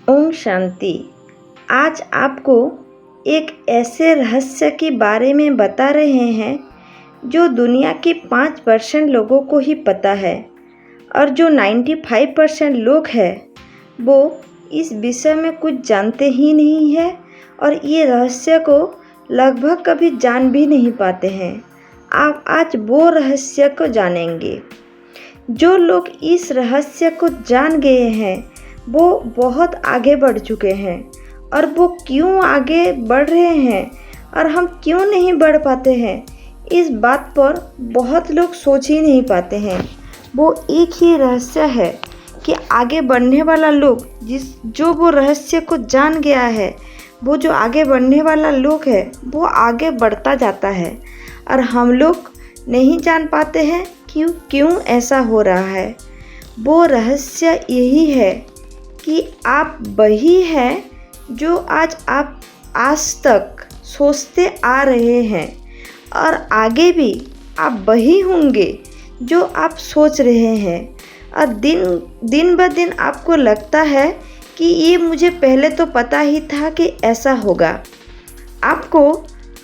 ओम शांति। आज आपको एक ऐसे रहस्य के बारे में बता रहे हैं जो दुनिया के 5% लोगों को ही पता है और जो 95% लोग हैं वो इस विषय में कुछ जानते ही नहीं है और ये रहस्य को लगभग कभी जान भी नहीं पाते हैं। आप आज वो रहस्य को जानेंगे। जो लोग इस रहस्य को जान गए हैं वो बहुत आगे बढ़ चुके हैं और वो क्यों आगे बढ़ रहे हैं और हम क्यों नहीं बढ़ पाते हैं, इस बात पर बहुत लोग सोच ही नहीं पाते हैं। वो एक ही रहस्य है कि आगे बढ़ने वाला लोग जो वो रहस्य को जान गया है, वो जो आगे बढ़ने वाला लोग है वो आगे बढ़ता जाता है और हम लोग नहीं जान पाते हैं क्यों ऐसा हो रहा है। वो रहस्य यही है कि आप वही हैं जो आप आज तक सोचते आ रहे हैं और आगे भी आप वही होंगे जो आप सोच रहे हैं। और दिन ब दिन आपको लगता है कि ये मुझे पहले तो पता ही था कि ऐसा होगा। आपको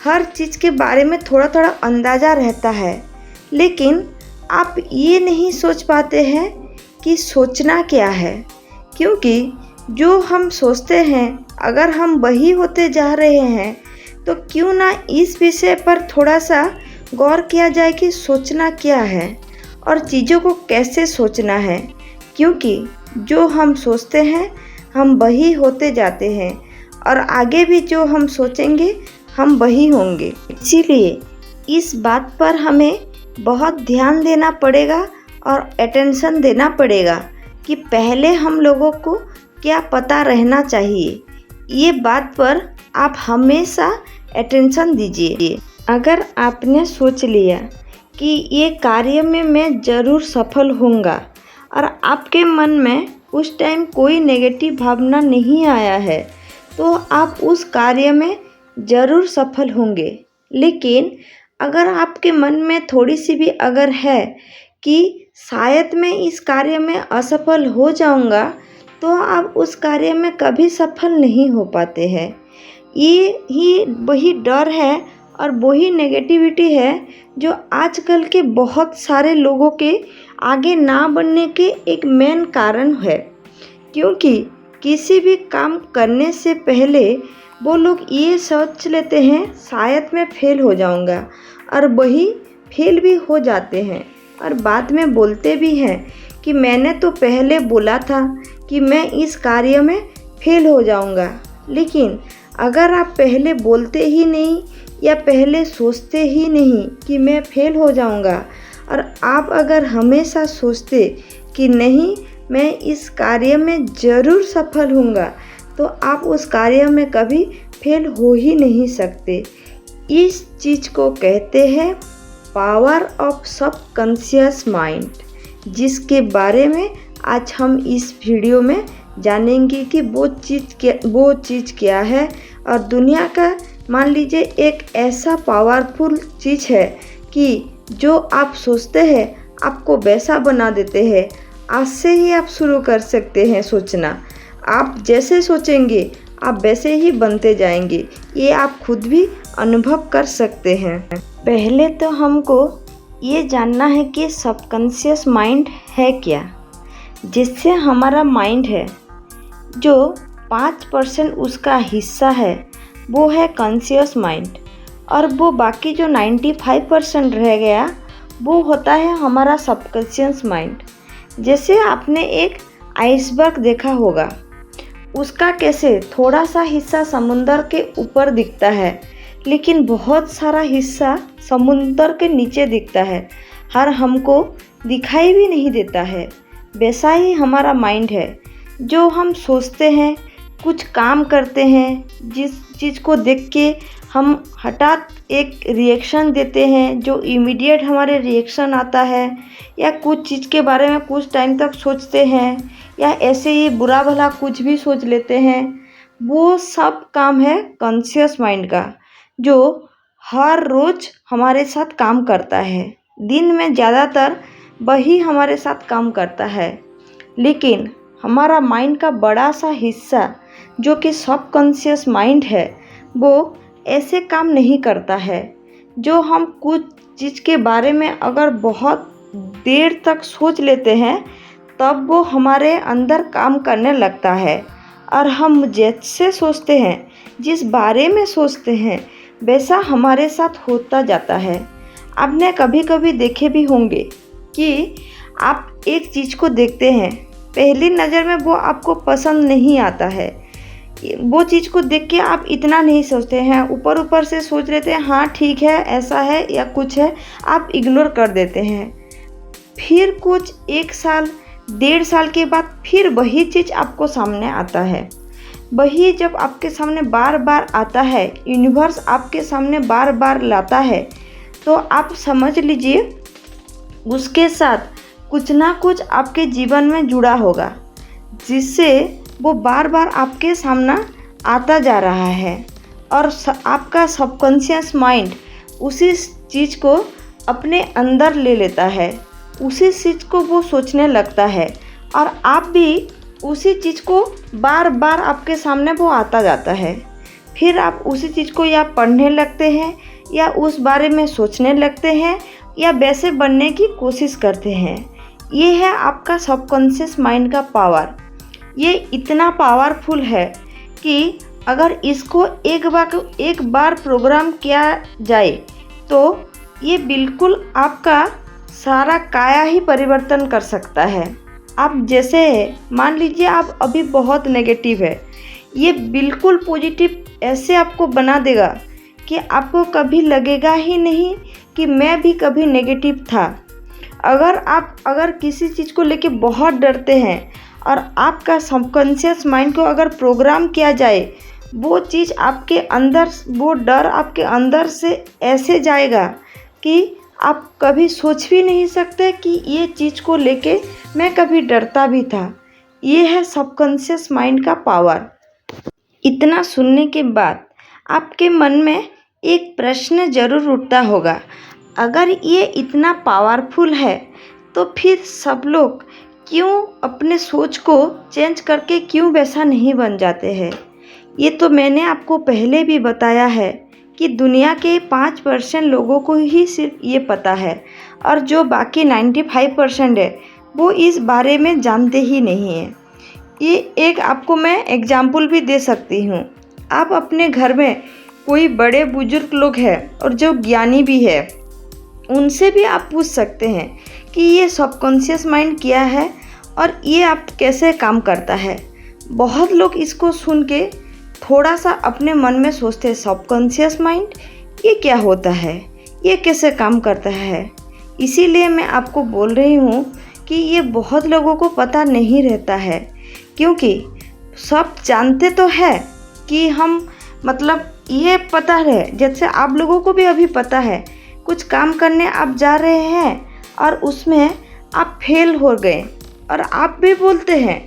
हर चीज़ के बारे में थोड़ा थोड़ा अंदाज़ा रहता है, लेकिन आप ये नहीं सोच पाते हैं कि सोचना क्या है, क्योंकि जो हम सोचते हैं अगर हम वही होते जा रहे हैं तो क्यों ना इस विषय पर थोड़ा सा गौर किया जाए कि सोचना क्या है और चीज़ों को कैसे सोचना है। क्योंकि जो हम सोचते हैं हम वही होते जाते हैं और आगे भी जो हम सोचेंगे हम वही होंगे। इसीलिए इस बात पर हमें बहुत ध्यान देना पड़ेगा और अटेंशन देना पड़ेगा कि पहले हम लोगों को क्या पता रहना चाहिए। ये बात पर आप हमेशा अटेंशन दीजिए। अगर आपने सोच लिया कि ये कार्य में मैं ज़रूर सफल होऊंगा और आपके मन में उस टाइम कोई नेगेटिव भावना नहीं आया है तो आप उस कार्य में ज़रूर सफल होंगे। लेकिन अगर आपके मन में थोड़ी सी भी अगर है कि शायद मैं इस कार्य में असफल हो जाऊंगा तो आप उस कार्य में कभी सफल नहीं हो पाते हैं। ये ही वही डर है और वही नेगेटिविटी है जो आजकल के बहुत सारे लोगों के आगे ना बढ़ने के एक मेन कारण है। क्योंकि किसी भी काम करने से पहले वो लोग ये सोच लेते हैं शायद मैं फेल हो जाऊंगा और वही फेल भी हो जाते हैं और बाद में बोलते भी हैं कि मैंने तो पहले बोला था कि मैं इस कार्य में फेल हो जाऊंगा। लेकिन अगर आप पहले बोलते ही नहीं या पहले सोचते ही नहीं कि मैं फेल हो जाऊंगा और आप अगर हमेशा सोचते कि नहीं मैं इस कार्य में ज़रूर सफल होऊंगा तो आप उस कार्य में कभी फेल हो ही नहीं सकते। इस चीज़ को कहते हैं पावर ऑफ सबकॉन्शियस माइंड, जिसके बारे में आज हम इस वीडियो में जानेंगे कि वो चीज़ क्या है। और दुनिया का मान लीजिए एक ऐसा पावरफुल चीज़ है कि जो आप सोचते हैं आपको वैसा बना देते हैं। आज से ही आप शुरू कर सकते हैं सोचना। आप जैसे सोचेंगे आप वैसे ही बनते जाएंगे, ये आप खुद भी अनुभव कर सकते हैं। पहले तो हमको ये जानना है कि सबकॉन्शियस माइंड है क्या। जिससे हमारा माइंड है जो 5% उसका हिस्सा है वो है कॉन्शियस माइंड और वो बाकी जो 95% रह गया वो होता है हमारा सबकॉन्शियस माइंड। जैसे आपने एक आइसबर्ग देखा होगा, उसका कैसे थोड़ा सा हिस्सा समुंदर के ऊपर दिखता है लेकिन बहुत सारा हिस्सा समुंदर के नीचे दिखता है और हमको दिखाई भी नहीं देता है। वैसा ही हमारा माइंड है। जो हम सोचते हैं, कुछ काम करते हैं, जिस चीज़ को देख के हम हठात एक रिएक्शन देते हैं जो इमीडिएट हमारे रिएक्शन आता है, या कुछ चीज़ के बारे में कुछ टाइम तक सोचते हैं या ऐसे ही बुरा भला कुछ भी सोच लेते हैं, वो सब काम है कॉन्शियस माइंड का, जो हर रोज़ हमारे साथ काम करता है। दिन में ज़्यादातर वही हमारे साथ काम करता है। लेकिन हमारा माइंड का बड़ा सा हिस्सा जो कि सबकॉन्शियस माइंड है, वो ऐसे काम नहीं करता है। जो हम कुछ चीज़ के बारे में अगर बहुत देर तक सोच लेते हैं, तब वो हमारे अंदर काम करने लगता है और हम जैसे सोचते हैं, जिस बारे में सोचते हैं, वैसा हमारे साथ होता जाता है। आपने कभी कभी देखे भी होंगे कि आप एक चीज़ को देखते हैं, पहली नज़र में वो आपको पसंद नहीं आता है, वो चीज़ को देख के आप इतना नहीं सोचते हैं, ऊपर ऊपर से सोच लेते हैं हाँ ठीक है, ऐसा है या कुछ है, आप इग्नोर कर देते हैं। फिर कुछ 1 साल 1.5 साल के बाद फिर वही चीज़ आपको सामने आता है। वही जब आपके सामने बार बार आता है, यूनिवर्स आपके सामने बार बार लाता है, तो आप समझ लीजिए उसके साथ कुछ ना कुछ आपके जीवन में जुड़ा होगा, जिससे वो बार बार आपके सामने आता जा रहा है और आपका सबकॉन्शियस माइंड उसी चीज़ को अपने अंदर ले लेता है, उसी चीज़ को वो सोचने लगता है और आप भी उसी चीज़ को बार बार आपके सामने वो आता जाता है। फिर आप उसी चीज़ को या पढ़ने लगते हैं या उस बारे में सोचने लगते हैं या वैसे बनने की कोशिश करते हैं। ये है आपका सबकॉन्शियस माइंड का पावर। ये इतना पावरफुल है कि अगर इसको एक बार प्रोग्राम किया जाए तो ये बिल्कुल आपका सारा काया ही परिवर्तन कर सकता है। आप जैसे मान लीजिए आप अभी बहुत नेगेटिव है, ये बिल्कुल पॉजिटिव ऐसे आपको बना देगा कि आपको कभी लगेगा ही नहीं कि मैं भी कभी नेगेटिव था। अगर किसी चीज़ को लेके बहुत डरते हैं और आपका सबकॉन्शियस माइंड को अगर प्रोग्राम किया जाए, वो चीज़ आपके अंदर, वो डर आपके अंदर से ऐसे जाएगा कि आप कभी सोच भी नहीं सकते कि ये चीज़ को लेके मैं कभी डरता भी था। ये है सबकॉन्शियस माइंड का पावर। इतना सुनने के बाद आपके मन में एक प्रश्न ज़रूर उठता होगा, अगर ये इतना पावरफुल है तो फिर सब लोग क्यों अपने सोच को चेंज करके क्यों वैसा नहीं बन जाते हैं। ये तो मैंने आपको पहले भी बताया है कि दुनिया के 5% लोगों को ही सिर्फ ये पता है और जो बाकी 95% है वो इस बारे में जानते ही नहीं हैं। ये एक आपको मैं एग्जाम्पल भी दे सकती हूँ। आप अपने घर में कोई बड़े बुजुर्ग लोग हैं और जो ज्ञानी भी है, उनसे भी आप पूछ सकते हैं कि ये सबकॉन्शियस माइंड क्या है और ये आप कैसे काम करता है। बहुत लोग इसको सुन के थोड़ा सा अपने मन में सोचते हैं, सबकॉन्शियस माइंड ये क्या होता है, ये कैसे काम करता है। इसीलिए मैं आपको बोल रही हूँ कि ये बहुत लोगों को पता नहीं रहता है, क्योंकि सब जानते तो है कि हम ये पता है, जैसे आप लोगों को भी अभी पता है कुछ काम करने आप जा रहे हैं और उसमें आप फेल हो गए और आप भी बोलते हैं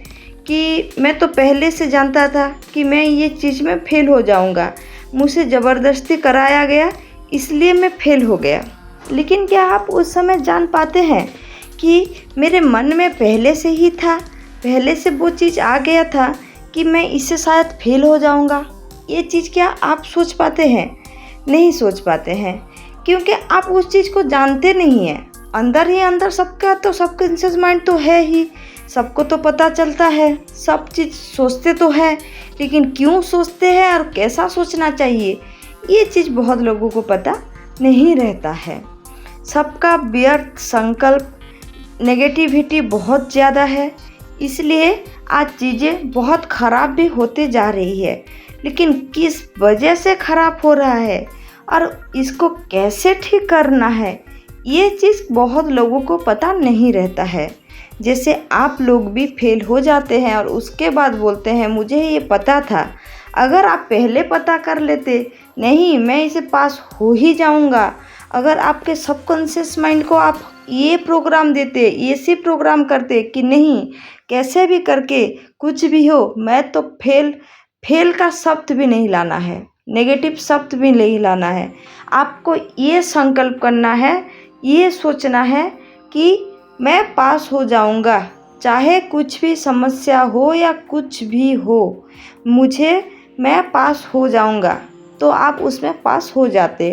कि मैं तो पहले से जानता था कि मैं ये चीज़ में फेल हो जाऊंगा, मुझे ज़बरदस्ती कराया गया इसलिए मैं फेल हो गया। लेकिन क्या आप उस समय जान पाते हैं कि मेरे मन में पहले से ही था, पहले से वो चीज़ आ गया था कि मैं इससे शायद फेल हो जाऊंगा। ये चीज़ क्या आप सोच पाते हैं? नहीं सोच पाते हैं, क्योंकि आप उस चीज़ को जानते नहीं हैं। अंदर ही अंदर सबका तो सबकॉन्शियस माइंड तो है ही, सबको तो पता चलता है, सब चीज़ सोचते तो है, लेकिन क्यों सोचते हैं और कैसा सोचना चाहिए, ये चीज़ बहुत लोगों को पता नहीं रहता है। सबका व्यर्थ संकल्प, नेगेटिविटी बहुत ज़्यादा है, इसलिए आज चीज़ें बहुत ख़राब भी होते जा रही है। लेकिन किस वजह से ख़राब हो रहा है और इसको कैसे ठीक करना है, ये चीज़ बहुत लोगों को पता नहीं रहता है। जैसे आप लोग भी फेल हो जाते हैं और उसके बाद बोलते हैं मुझे ये पता था, अगर आप पहले पता कर लेते, नहीं मैं इसे पास हो ही जाऊंगा, अगर आपके सबकॉन्शियस माइंड को आप ये प्रोग्राम देते, ऐसे प्रोग्राम करते कि नहीं कैसे भी करके कुछ भी हो मैं तो फेल का शब्द भी नहीं लाना है, नेगेटिव शब्द भी नहीं लाना है। आपको ये संकल्प करना है, ये सोचना है कि मैं पास हो जाऊंगा, चाहे कुछ भी समस्या हो या कुछ भी हो, मैं पास हो जाऊंगा, तो आप उसमें पास हो जाते।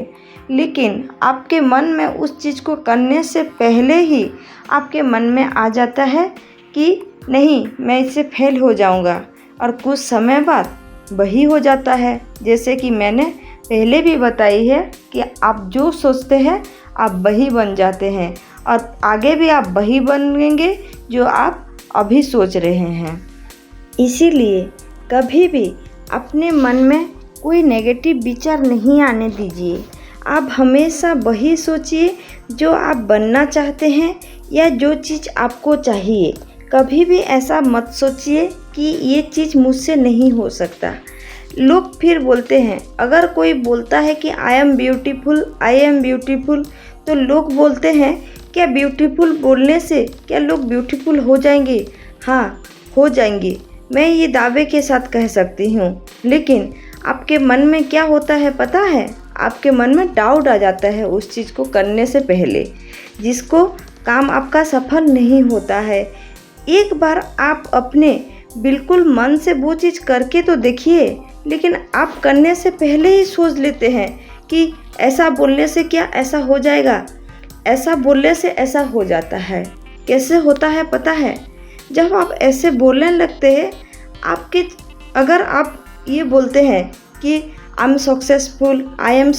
लेकिन आपके मन में उस चीज़ को करने से पहले ही आपके मन में आ जाता है कि नहीं, मैं इससे फेल हो जाऊंगा, और कुछ समय बाद वही हो जाता है। जैसे कि मैंने पहले भी बताई है कि आप जो सोचते हैं आप वही बन जाते हैं, और आगे भी आप वही बनेंगे जो आप अभी सोच रहे हैं। इसीलिए कभी भी अपने मन में कोई नेगेटिव विचार नहीं आने दीजिए। आप हमेशा वही सोचिए जो आप बनना चाहते हैं या जो चीज़ आपको चाहिए। कभी भी ऐसा मत सोचिए कि ये चीज़ मुझसे नहीं हो सकता। लोग फिर बोलते हैं, अगर कोई बोलता है कि आई एम ब्यूटीफुल, तो लोग बोलते हैं क्या ब्यूटीफुल बोलने से क्या लोग ब्यूटीफुल हो जाएंगे? हाँ, हो जाएंगे, मैं ये दावे के साथ कह सकती हूँ। लेकिन आपके मन में क्या होता है पता है? आपके मन में डाउट आ जाता है उस चीज़ को करने से पहले, जिसको काम आपका सफल नहीं होता है। एक बार आप अपने बिल्कुल मन से वो चीज़ करके तो देखिए, लेकिन आप करने से पहले ही सोच लेते हैं कि ऐसा बोलने से क्या ऐसा हो जाएगा, ऐसा बोलने से ऐसा हो जाता है। कैसे होता है पता है? जब आप ऐसे बोलने लगते हैं, अगर आप ये बोलते हैं कि आई एम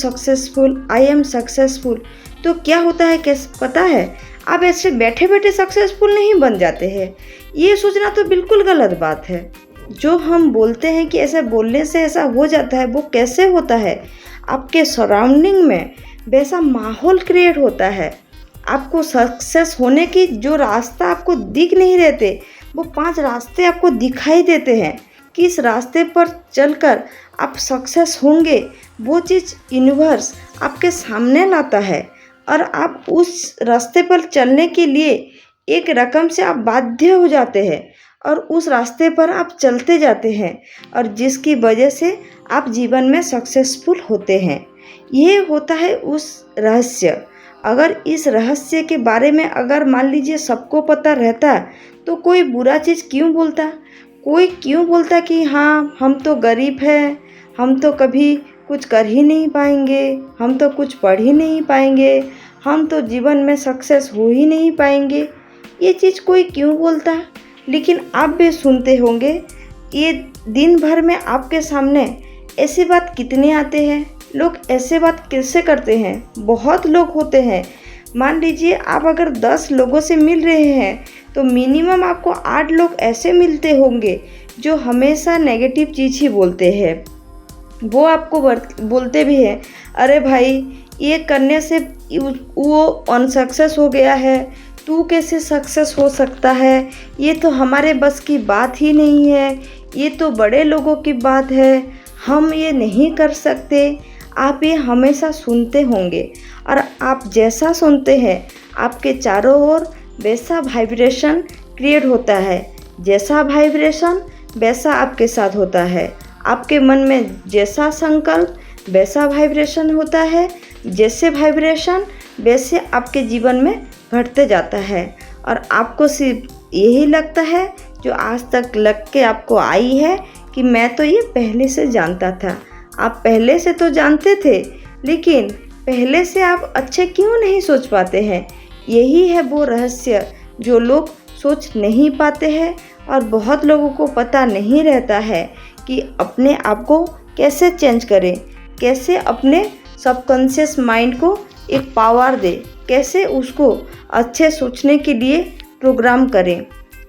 सक्सेसफुल, तो क्या होता है कैसे पता है? आप ऐसे बैठे बैठे सक्सेसफुल नहीं बन जाते हैं। ये सोचना तो बिल्कुल गलत बात है। जो हम बोलते हैं कि ऐसे बोलने से ऐसा हो जाता है, वो कैसे होता है? आपके सराउंडिंग में वैसा माहौल क्रिएट होता है। आपको सक्सेस होने की जो रास्ता आपको दिख नहीं रहते, वो 5 रास्ते आपको दिखाई देते हैं। किस रास्ते पर चलकर आप सक्सेस होंगे, वो चीज़ यूनिवर्स आपके सामने लाता है, और आप उस रास्ते पर चलने के लिए एक रकम से आप बाध्य हो जाते हैं, और उस रास्ते पर आप चलते जाते हैं, और जिसकी वजह से आप जीवन में सक्सेसफुल होते हैं। ये होता है उस रहस्य। अगर इस रहस्य के बारे में अगर मान लीजिए सबको पता रहता, तो कोई बुरा चीज़ क्यों बोलता? कोई क्यों बोलता कि हाँ, हम तो गरीब हैं, हम तो कभी कुछ कर ही नहीं पाएंगे, हम तो कुछ पढ़ ही नहीं पाएंगे, हम तो जीवन में सक्सेस हो ही नहीं पाएंगे। ये चीज़ कोई क्यों बोलता? लेकिन आप भी सुनते होंगे, ये दिन भर में आपके सामने ऐसी बात कितने आते हैं। लोग ऐसे बात कैसे करते हैं? बहुत लोग होते हैं। मान लीजिए आप अगर 10 लोगों से मिल रहे हैं, तो मिनिमम आपको 8 लोग ऐसे मिलते होंगे जो हमेशा नेगेटिव चीज़ ही बोलते हैं। वो आपको बोलते भी हैं, अरे भाई, ये करने से वो अनसक्सेस हो गया है, तू कैसे सक्सेस हो सकता है? ये तो हमारे बस की बात ही नहीं है, ये तो बड़े लोगों की बात है, हम ये नहीं कर सकते। आप ये हमेशा सुनते होंगे, और आप जैसा सुनते हैं आपके चारों ओर वैसा वाइब्रेशन क्रिएट होता है। जैसा वाइब्रेशन वैसा आपके साथ होता है। आपके मन में जैसा संकल्प वैसा वाइब्रेशन होता है। जैसे वाइब्रेशन वैसे आपके जीवन में घटते जाता है, और आपको सिर्फ यही लगता है जो आज तक लग के आपको आई है कि मैं तो ये पहले से जानता था। आप पहले से तो जानते थे, लेकिन पहले से आप अच्छे क्यों नहीं सोच पाते हैं? यही है वो रहस्य जो लोग सोच नहीं पाते हैं, और बहुत लोगों को पता नहीं रहता है कि अपने आप को कैसे चेंज करें, कैसे अपने सबकॉन्शियस माइंड को एक पावर दे, कैसे उसको अच्छे सोचने के लिए प्रोग्राम करें।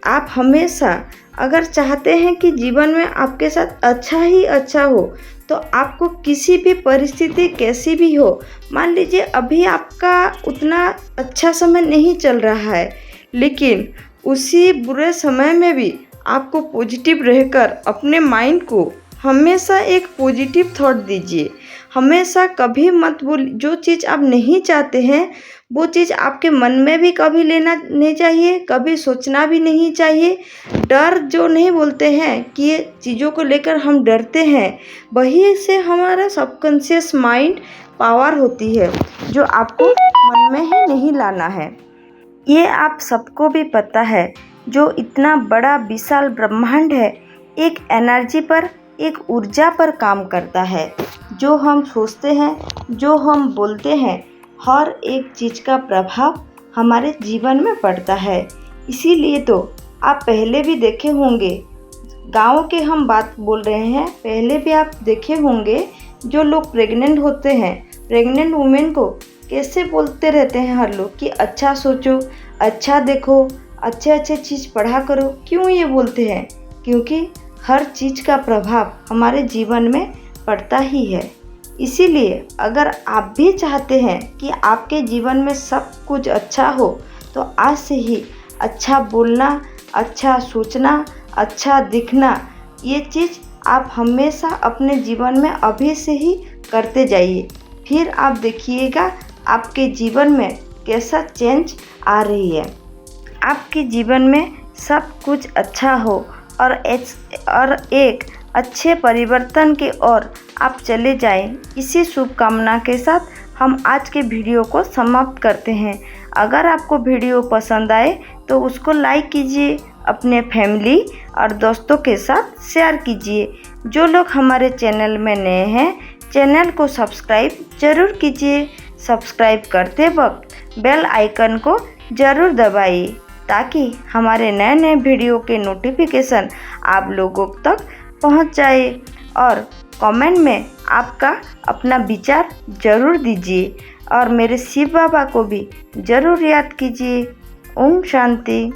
आप हमेशा अगर चाहते हैं कि जीवन में आपके साथ अच्छा ही अच्छा हो, तो आपको किसी भी परिस्थिति कैसी भी हो, मान लीजिए अभी आपका उतना अच्छा समय नहीं चल रहा है, लेकिन उसी बुरे समय में भी आपको पॉजिटिव रहकर अपने माइंड को हमेशा एक पॉजिटिव थॉट दीजिए। हमेशा कभी मत बोल, जो चीज़ आप नहीं चाहते हैं वो चीज़ आपके मन में भी कभी लेना नहीं चाहिए, कभी सोचना भी नहीं चाहिए। डर जो नहीं बोलते हैं कि ये चीज़ों को लेकर हम डरते हैं, वही से हमारा सबकॉन्शियस माइंड पावर होती है जो आपको मन में ही नहीं लाना है। ये आप सबको भी पता है जो इतना बड़ा विशाल ब्रह्मांड है, एक एनर्जी पर, एक ऊर्जा पर काम करता है। जो हम सोचते हैं, जो हम बोलते हैं, हर एक चीज़ का प्रभाव हमारे जीवन में पड़ता है। इसीलिए तो आप पहले भी देखे होंगे, गाँव के हम बात बोल रहे हैं, पहले भी आप देखे होंगे जो लोग प्रेग्नेंट होते हैं, प्रेग्नेंट वुमेन को कैसे बोलते रहते हैं हर लोग कि अच्छा सोचो, अच्छा देखो, अच्छे अच्छे चीज़ पढ़ा करो। क्यों ये बोलते हैं? क्योंकि हर चीज़ का प्रभाव हमारे जीवन में पड़ता ही है। इसीलिए अगर आप भी चाहते हैं कि आपके जीवन में सब कुछ अच्छा हो, तो आज से ही अच्छा बोलना, अच्छा सोचना, अच्छा दिखना, ये चीज़ आप हमेशा अपने जीवन में अभी से ही करते जाइए। फिर आप देखिएगा आपके जीवन में कैसा चेंज आ रही है। आपके जीवन में सब कुछ अच्छा हो और एक अच्छे परिवर्तन की ओर आप चले जाएं। इसी शुभकामना के साथ हम आज के वीडियो को समाप्त करते हैं। अगर आपको वीडियो पसंद आए तो उसको लाइक कीजिए, अपने फैमिली और दोस्तों के साथ शेयर कीजिए। जो लोग हमारे चैनल में नए हैं, चैनल को सब्सक्राइब ज़रूर कीजिए। सब्सक्राइब करते वक्त बेल आइकन को ज़रूर दबाइए ताकि हमारे नए नए वीडियो के नोटिफिकेशन आप लोगों तक पहुंच जाए। और कमेंट में आपका अपना विचार ज़रूर दीजिए और मेरे शिव बाबा को भी ज़रूर याद कीजिए। ओम शांति।